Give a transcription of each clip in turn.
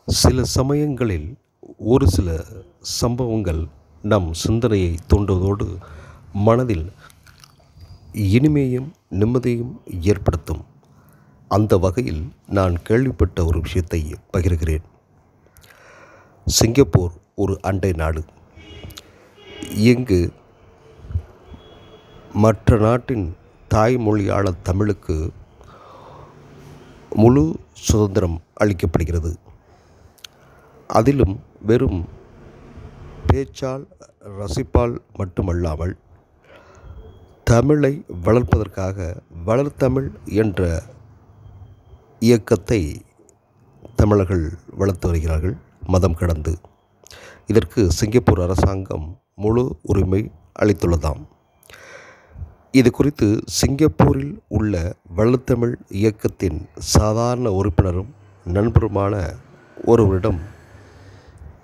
சில சமயங்களில் ஒரு சில சம்பவங்கள் நம் சிந்தனையை தூண்டுவதோடு மனதில் இனிமையும் நிம்மதியும் ஏற்படுத்தும். அந்த வகையில் நான் கேள்விப்பட்ட ஒரு விஷயத்தை பகிர்கிறேன். சிங்கப்பூர் ஒரு அண்டை நாடு. இங்கு மற்ற நாட்டின் தாய்மொழியான தமிழுக்கு முழு சுதந்திரம் அளிக்கப்படுகிறது. அதிலும் வெறும் பேச்சால் ரசிப்பால் மட்டுமல்லாமல் தமிழை வளர்ப்பதற்காக வளர்த்தமிழ் என்ற இயக்கத்தை தமிழர்கள் வளர்த்து வருகிறார்கள் மதம் கடந்து. இதற்கு சிங்கப்பூர் அரசாங்கம் முழு உரிமை அளித்துள்ளதாம். இது குறித்து சிங்கப்பூரில் உள்ள வளர்த்தமிழ் இயக்கத்தின் சாதாரண உறுப்பினரும் நண்பருமான ஒருவரிடம்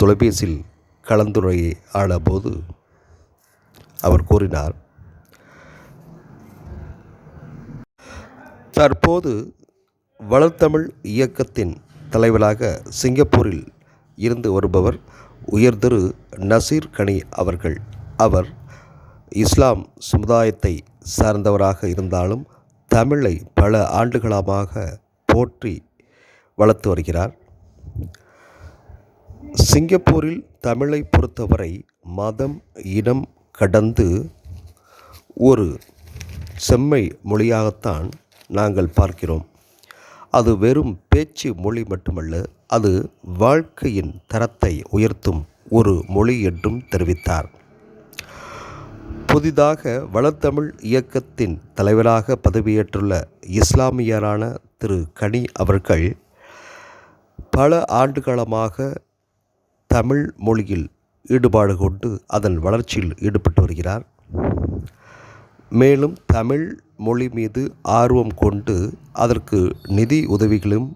தொலைபேசியில் கலந்துரையாட போது அவர் கூறினார், தற்போது வளர்த்தமிழ் இயக்கத்தின் தலைவராக சிங்கப்பூரில் இருந்து வருபவர் உயர்திரு நசீர் கனி அவர்கள். அவர் இஸ்லாம் சமுதாயத்தை சார்ந்தவராக இருந்தாலும் தமிழை பல ஆண்டுகாலமாக போற்றி வளர்த்து வருகிறார். சிங்கப்பூரில் தமிழை பொறுத்தவரை மதம் இனம் கடந்து ஒரு செம்மை மொழியாகத்தான் நாங்கள் பார்க்கிறோம். அது வெறும் பேச்சு மொழி மட்டுமல்ல, அது வாழ்க்கையின் தரத்தை உயர்த்தும் ஒரு மொழி என்றும் தெரிவித்தார். புதிதாக வளர்த்தமிழ் இயக்கத்தின் தலைவராக பதவியேற்றுள்ள இஸ்லாமியரான திரு கனி அவர்கள் பல ஆண்டுகாலமாக தமிழ் மொழியில் ஈடுபாடு கொண்டு அதன் வளர்ச்சியில் ஈடுபட்டு வருகிறார். மேலும் தமிழ் மொழி மீது ஆர்வம் கொண்டு அதற்கு நிதி உதவிகளும்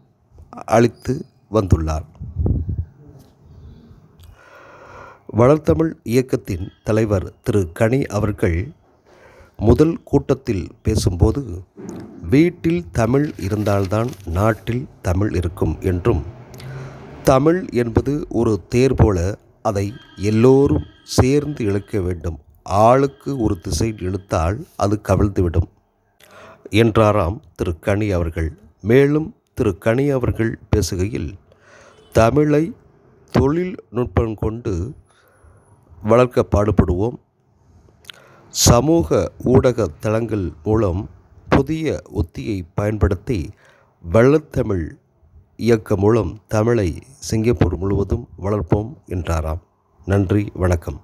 அளித்து வந்துள்ளார். வளர்த்தமிழ் இயக்கத்தின் தலைவர் திரு கனி அவர்கள் முதல் கூட்டத்தில் பேசும்போது, வீட்டில் தமிழ் இருந்தால்தான் நாட்டில் தமிழ் இருக்கும் என்றும், தமிழ் என்பது ஒரு தேர் போல அதை எல்லோரும் சேர்ந்து இழுக்க வேண்டும். ஆளுக்கு ஒரு திசையில் இழுத்தால் அது கவிழ்ந்துவிடும் என்றாராம் திரு கனி அவர்கள். மேலும் திரு கனி அவர்கள் பேசுகையில், தமிழை தொழில்நுட்பம் கொண்டு வளர்க்க பாடுபடுவோம். சமூக ஊடக தளங்கள் மூலம் புதிய உத்தியை பயன்படுத்தி வளர்த்தமிழ் இயக்கம் மூலம் தமிழை சிங்கப்பூர் முழுவதும் வளர்ப்போம் என்றாராம். நன்றி, வணக்கம்.